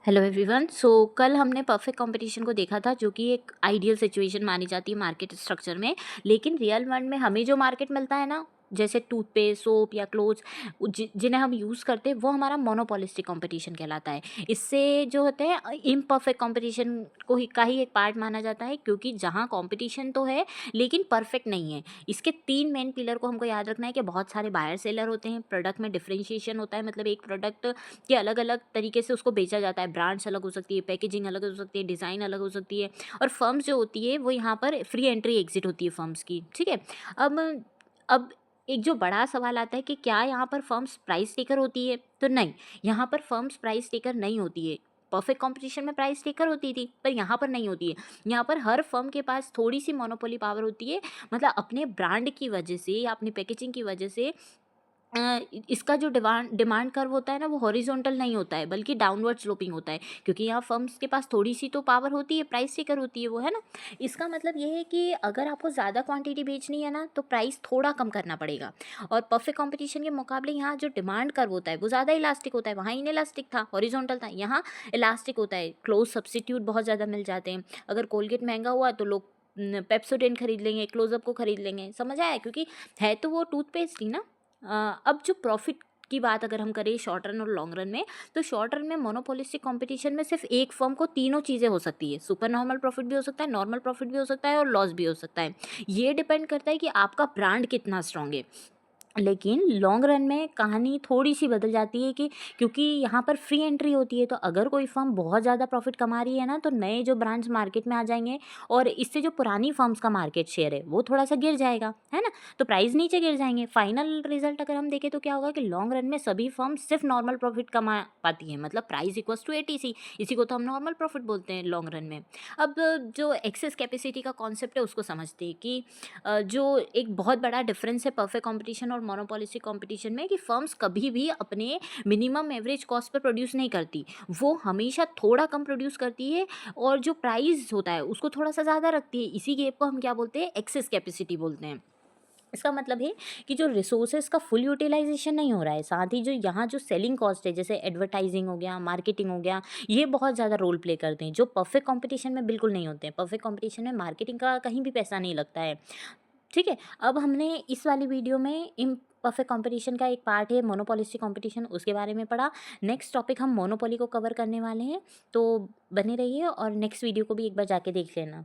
Hello everyone. कल हमने perfect competition को देखा था, जो कि एक आइडियल सिचुएशन मानी जाती है मार्केट स्ट्रक्चर में। लेकिन रियल वर्ल्ड में हमें जो मार्केट मिलता है ना, जैसे टूथपेस्ट, सोप या क्लोथ्स, जिन्हें हम यूज़ करते हैं, वो हमारा मोनोपोलिस्टिक कंपटीशन कहलाता है। इससे जो होते हैं इम्परफेक्ट कंपटीशन को ही का ही एक पार्ट माना जाता है, क्योंकि जहाँ कंपटीशन तो है लेकिन परफेक्ट नहीं है। इसके 3 मेन पिलर को हमको याद रखना है कि बहुत सारे बायर सेलर होते हैं, प्रोडक्ट में डिफरेंशिएशन होता है, मतलब एक प्रोडक्ट कि अलग-अलग तरीके से उसको बेचा जाता है। ब्रांड्स अलग हो सकती है, पैकेजिंग अलग हो सकती है, डिज़ाइन अलग हो सकती है, और फर्म्स जो होती है वो यहाँ पर फ्री एंट्री एग्ज़िट होती है फर्म्स की, ठीक है? अब एक जो बड़ा सवाल आता है कि क्या यहाँ पर फर्म्स प्राइस टेकर होती है? तो नहीं, यहाँ पर फर्म्स प्राइस टेकर नहीं होती है। परफेक्ट कॉम्पिटिशन में प्राइस टेकर होती थी, पर यहाँ पर नहीं होती है। यहाँ पर हर फर्म के पास थोड़ी-सी मोनोपोली पावर होती है, मतलब अपने ब्रांड की वजह से या अपनी पैकेजिंग की वजह से इसका जो डिमांड कर्व होता है ना, वो हॉरिजॉन्टल नहीं होता है, बल्कि डाउनवर्ड स्लोपिंग होता है, क्योंकि यहाँ फर्म्स के पास थोड़ी सी तो पावर होती है, प्राइस टेकर होती है वो, है ना? इसका मतलब ये है कि अगर आपको ज़्यादा क्वांटिटी बेचनी है ना, तो प्राइस थोड़ा कम करना पड़ेगा। और परफेक्ट कंपटीशन के मुकाबले यहाँ जो डिमांड कर्व होता है वो ज़्यादा इलास्टिक होता है। वहाँ इलास्टिक था, हॉरिजॉन्टल था, यहाँ इलास्टिक होता है। क्लोज सब्सिट्यूट बहुत ज़्यादा मिल जाते हैं। अगर कोलगेट महंगा हुआ तो लोग पेप्सोडेंट खरीद लेंगे, क्लोजअप को खरीद लेंगे। समझ आया? क्योंकि है तो वो टूथपेस्ट ही ना। अब जो प्रॉफिट की बात अगर हम करें शॉर्ट रन और लॉन्ग रन में, तो शॉर्ट रन में मोनोपोलिस्टिक कंपटीशन में सिर्फ एक फर्म को तीनों चीज़ें हो सकती है। सुपर नॉर्मल प्रॉफिट भी हो सकता है, नॉर्मल प्रॉफिट भी हो सकता है, और लॉस भी हो सकता है। ये डिपेंड करता है कि आपका ब्रांड कितना स्ट्रांग है। लेकिन लॉन्ग रन में कहानी थोड़ी-सी बदल जाती है, कि क्योंकि यहाँ पर फ्री एंट्री होती है, तो अगर कोई फ़र्म बहुत ज़्यादा प्रॉफ़िट कमा रही है ना, तो नए जो ब्रांड्स मार्केट में आ जाएँगे, और इससे जो पुरानी फ़र्म्स का मार्केट शेयर है, वो थोड़ा-सा गिर जाएगा, है ना? तो प्राइस नीचे गिर जाएँगे। फाइनल रिज़ल्ट अगर हम देखें तो क्या होगा कि लॉन्ग रन में सभी फ़र्म्स सिर्फ़ नॉर्मल प्रॉफ़िट कमा पाती हैं, मतलब प्राइस इक्वल्स टू एटीसी। इसी को तो हम नॉर्मल प्रॉफ़िट बोलते हैं लॉन्ग रन में। अब जो एक्सेस कैपेसिटी का कॉन्सेप्ट है, उसको समझते हैं कि जो एक बहुत बड़ा डिफरेंस है परफेक्ट कंपटीशन और मोनोपोलिस्टिक कंपटीशन में, कि फर्म्स कभी भी अपने minimum average cost per produce नहीं करती। वो हमेशा थोड़ा कम प्रोड्यूस करती है, और जो प्राइस होता है उसको थोड़ा सा ज़्यादा रखती है। इसी गैप को हम क्या बोलते हैं? एक्सेस कैपेसिटी बोलते हैं। इसका मतलब है कि जो रिसोर्सेज का फुल यूटिलाइजेशन नहीं हो रहा है, साथ ही जो यहाँ जो सेलिंग कॉस्ट है, जैसे एडवर्टाइजिंग हो गया, मार्केटिंग हो गया, ये बहुत ज़्यादा रोल प्ले करते हैं, जो परफेक्ट कंपटीशन में बिल्कुल नहीं होते हैं। परफेक्ट कंपटीशन में मार्केटिंग का कहीं भी पैसा नहीं लगता है, ठीक है? अब हमने इस वाली वीडियो में इम्परफेक्ट कंपटीशन का एक पार्ट है मोनोपोलिस्टिक कंपटीशन, उसके बारे में पढ़ा। नेक्स्ट टॉपिक हम मोनोपोली को कवर करने वाले हैं, तो बने रहिए और नेक्स्ट वीडियो को भी एक बार जाके देख लेना।